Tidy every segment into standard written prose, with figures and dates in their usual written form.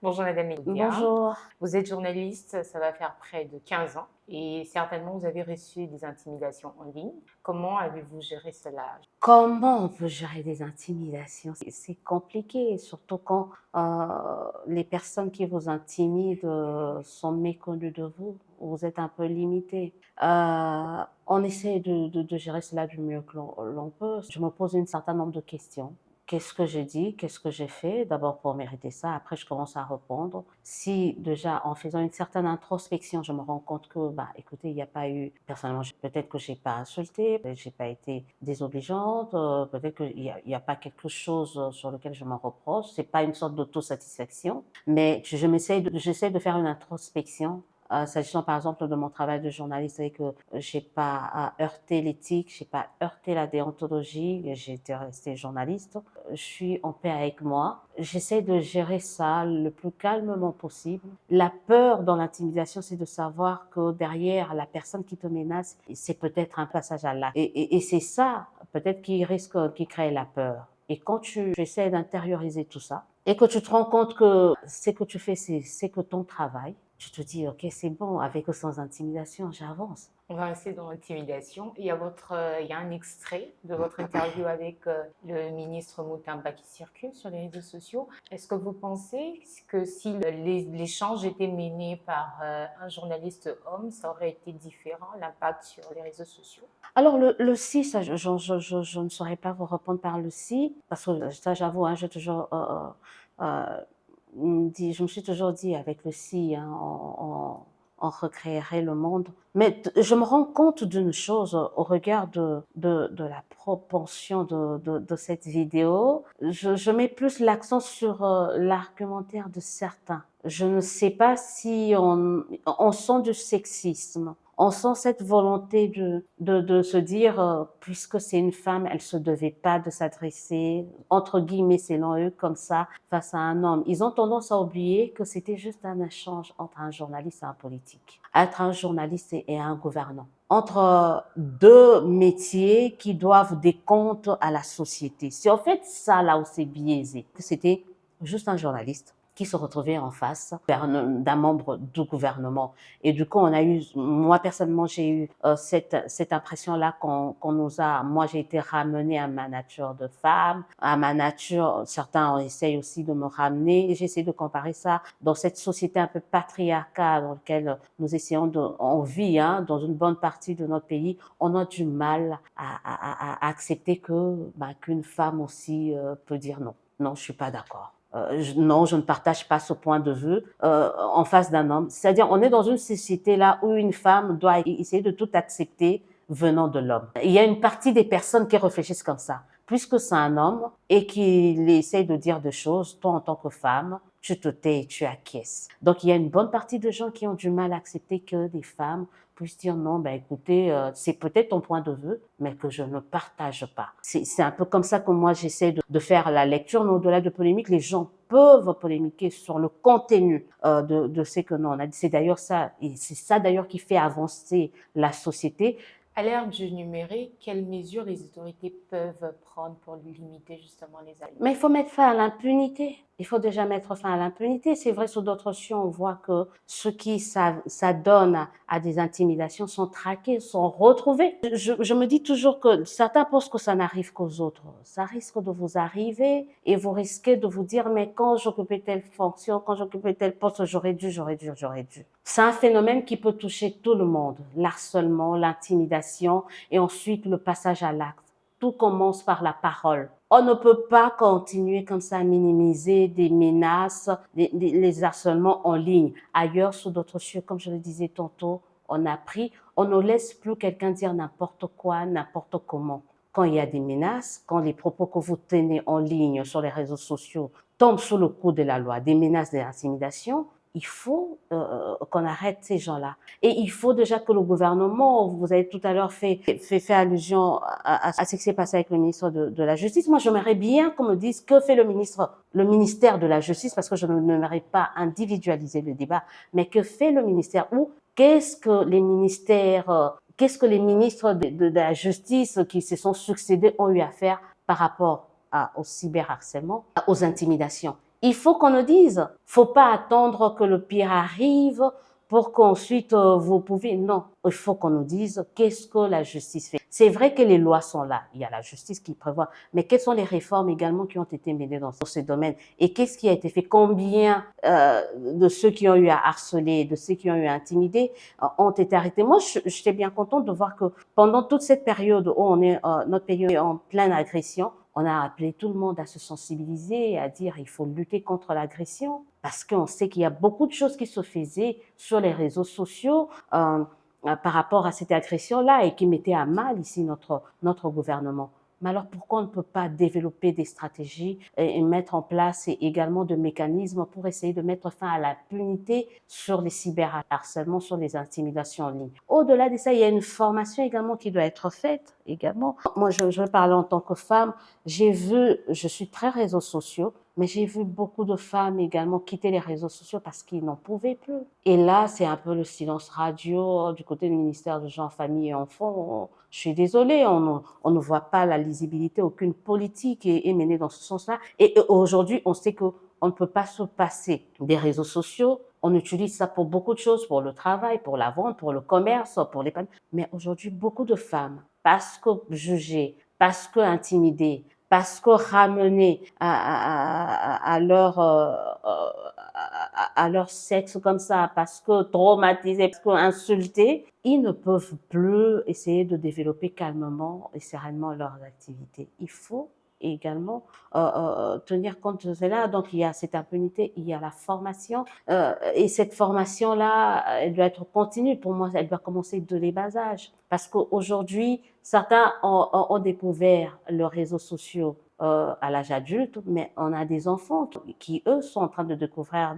Bonjour Madame Lydia. Bonjour. Vous êtes journaliste, ça va faire près de 15 ans et certainement vous avez reçu des intimidations en ligne. Comment avez-vous géré cela? Comment on peut gérer des intimidations? C'est compliqué, surtout quand les personnes qui vous intimident sont méconnues de vous. Vous êtes un peu limité. On essaie de gérer cela du mieux que l'on peut. Je me pose un certain nombre de questions. Qu'est-ce que j'ai dit? Qu'est-ce que j'ai fait? D'abord pour mériter ça. Après, je commence à répondre. Si déjà, en faisant une certaine introspection, je me rends compte que, bah, écoutez, il n'y a pas eu, personnellement, peut-être que j'ai pas insulté, peut-être que j'ai pas été désobligeante, peut-être qu'il y a pas quelque chose sur lequel je me reproche. C'est pas une sorte d'autosatisfaction, mais j'essaie de faire une introspection. S'agissant par exemple de mon travail de journaliste, c'est que j'ai pas heurté l'éthique, j'ai pas heurté la déontologie, j'ai été restée journaliste. Je suis en paix avec moi. J'essaie de gérer ça le plus calmement possible. La peur dans l'intimidation, c'est de savoir que derrière la personne qui te menace, c'est peut-être un passage à l'acte. Et c'est ça, peut-être, qui crée la peur. Et quand tu essaies d'intérioriser tout ça, et que tu te rends compte que ce que tu fais, c'est que ton travail, tu te dis, ok, c'est bon, avec ou sans intimidation, j'avance. On va rester dans l'intimidation. Il y a un extrait de votre interview avec le ministre Moutamba qui circule sur les réseaux sociaux. Est-ce que vous pensez que si l'échange était mené par un journaliste homme, ça aurait été différent, l'impact sur les réseaux sociaux? Alors, le si, ça, je ne saurais pas vous répondre par le si, parce que ça, j'avoue, hein, j'ai toujours je me suis toujours dit avec le si, hein, on recréerait le monde. Mais je me rends compte d'une chose au regard de la propension de cette vidéo. Je mets plus l'accent sur l'argumentaire de certains. Je ne sais pas si on sent du sexisme. On sent cette volonté de se dire, puisque c'est une femme, elle se devait pas de s'adresser, entre guillemets, selon eux, comme ça, face à un homme. Ils ont tendance à oublier que c'était juste un échange entre un journaliste et un politique, entre un journaliste et un gouvernant, entre deux métiers qui doivent des comptes à la société. C'est en fait ça là où c'est biaisé. C'était juste un journaliste qui se retrouvait en face d'un membre du gouvernement. Et du coup, moi personnellement, j'ai eu cette impression-là qu'on nous a, moi j'ai été ramenée à ma nature de femme, à ma nature, certains essayent aussi de me ramener, et j'essaie de comparer ça dans cette société un peu patriarcale dans laquelle nous essayons on vit, hein, dans une bonne partie de notre pays, on a du mal à accepter qu'une femme aussi peut dire non. Non, je suis pas d'accord. Non, je ne partage pas ce point de vue en face d'un homme. C'est-à-dire, on est dans une société là où une femme doit essayer de tout accepter venant de l'homme. Il y a une partie des personnes qui réfléchissent comme ça. Puisque c'est un homme et qu'il essaye de dire des choses, toi en tant que femme, tu te tais et tu acquiesces. Donc il y a une bonne partie de gens qui ont du mal à accepter que des femmes puissent dire non, ben écoutez, c'est peut-être ton point de vue, mais que je ne partage pas. C'est un peu comme ça que moi j'essaie de faire la lecture, mais au-delà de polémique, les gens peuvent polémiquer sur le contenu de ce que nous on a dit. C'est d'ailleurs ça, et c'est ça d'ailleurs qui fait avancer la société. À l'ère du numérique, quelles mesures les autorités peuvent prendre pour limiter justement les abus? Mais il faut mettre fin à l'impunité. Il faut déjà mettre fin à l'impunité. C'est vrai, sur d'autres champs, on voit que ceux qui s'adonnent à des intimidations sont traqués, sont retrouvés. Je me dis toujours que certains pensent que ça n'arrive qu'aux autres. Ça risque de vous arriver et vous risquez de vous dire, mais quand j'occupais telle fonction, quand j'occupais tel poste, j'aurais dû. C'est un phénomène qui peut toucher tout le monde. L'harcèlement, l'intimidation et ensuite le passage à l'acte. Tout commence par la parole. On ne peut pas continuer comme ça à minimiser des menaces, les harcèlements en ligne. Ailleurs, sur d'autres cieux, comme je le disais tantôt, on ne laisse plus quelqu'un dire n'importe quoi, n'importe comment. Quand il y a des menaces, quand les propos que vous tenez en ligne sur les réseaux sociaux tombent sous le coup de la loi, des menaces d'intimidation, il faut qu'on arrête ces gens-là. Et il faut déjà que le gouvernement, vous avez tout à l'heure fait allusion à ce qui s'est passé avec le ministre de la Justice. Moi, j'aimerais bien qu'on me dise que fait le ministère de la Justice, parce que je n'aimerais pas individualiser le débat, mais que fait le ministère ou qu'est-ce que les ministères, qu'est-ce que les ministres de la Justice qui se sont succédés ont eu à faire par rapport au cyberharcèlement, aux intimidations. Il faut qu'on nous dise. Faut pas attendre que le pire arrive pour qu'ensuite vous pouvez. Non, il faut qu'on nous dise qu'est-ce que la justice fait. C'est vrai que les lois sont là. Il y a la justice qui prévoit. Mais quelles sont les réformes également qui ont été menées dans ces domaines? Et qu'est-ce qui a été fait? Combien de ceux qui ont eu à harceler, de ceux qui ont eu à intimider ont été arrêtés? Moi, j'étais bien contente de voir que pendant toute cette période où notre pays est en pleine agression, on a appelé tout le monde à se sensibiliser, à dire il faut lutter contre l'agression, parce qu'on sait qu'il y a beaucoup de choses qui se faisaient sur les réseaux sociaux par rapport à cette agression-là et qui mettaient à mal ici notre gouvernement. Mais alors pourquoi on ne peut pas développer des stratégies et mettre en place également de mécanismes pour essayer de mettre fin à l'impunité sur les cyberharcèlements, sur les intimidations en ligne? Au-delà de ça, il y a une formation également qui doit être faite également. Moi, je parle en tant que femme. Je suis très réseaux sociaux, mais j'ai vu beaucoup de femmes également quitter les réseaux sociaux parce qu'ils n'en pouvaient plus. Et là, c'est un peu le silence radio du côté du ministère de Gens, Famille et Enfants. Je suis désolée, on ne voit pas la lisibilité, aucune politique est menée dans ce sens-là. Et aujourd'hui, on sait qu'on ne peut pas se passer des réseaux sociaux. On utilise ça pour beaucoup de choses, pour le travail, pour la vente, pour le commerce, pour les... Mais aujourd'hui, beaucoup de femmes, parce que jugées, parce que intimidées, parce que ramenées à leur sexe comme ça, parce que traumatisés, parce que insultés, ils ne peuvent plus essayer de développer calmement et sereinement leurs activités. Il faut également tenir compte de cela. Donc, il y a cette impunité, il y a la formation. Et cette formation-là, elle doit être continue. Pour moi, elle doit commencer de les bas âges. Parce qu'aujourd'hui, certains ont découvert les réseaux sociaux à l'âge adulte, mais on a des enfants qui, eux, sont en train de découvrir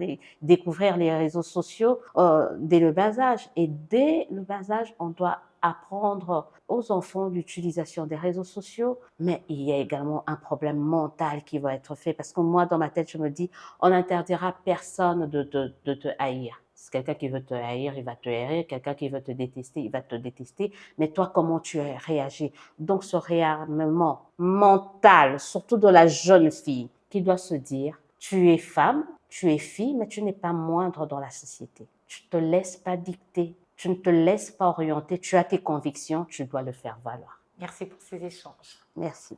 les réseaux sociaux dès le bas âge. Et dès le bas âge, on doit apprendre aux enfants l'utilisation des réseaux sociaux, mais il y a également un problème mental qui va être fait, parce que moi, dans ma tête, je me dis, on n'interdira personne de te haïr. C'est quelqu'un qui veut te haïr, il va te haïr. Quelqu'un qui veut te détester, il va te détester. Mais toi, comment tu réagis? Donc, ce réarmement mental, surtout de la jeune fille, qui doit se dire, tu es femme, tu es fille, mais tu n'es pas moindre dans la société. Tu ne te laisses pas dicter. Tu ne te laisses pas orienter, tu as tes convictions, tu dois le faire valoir. Merci pour ces échanges. Merci.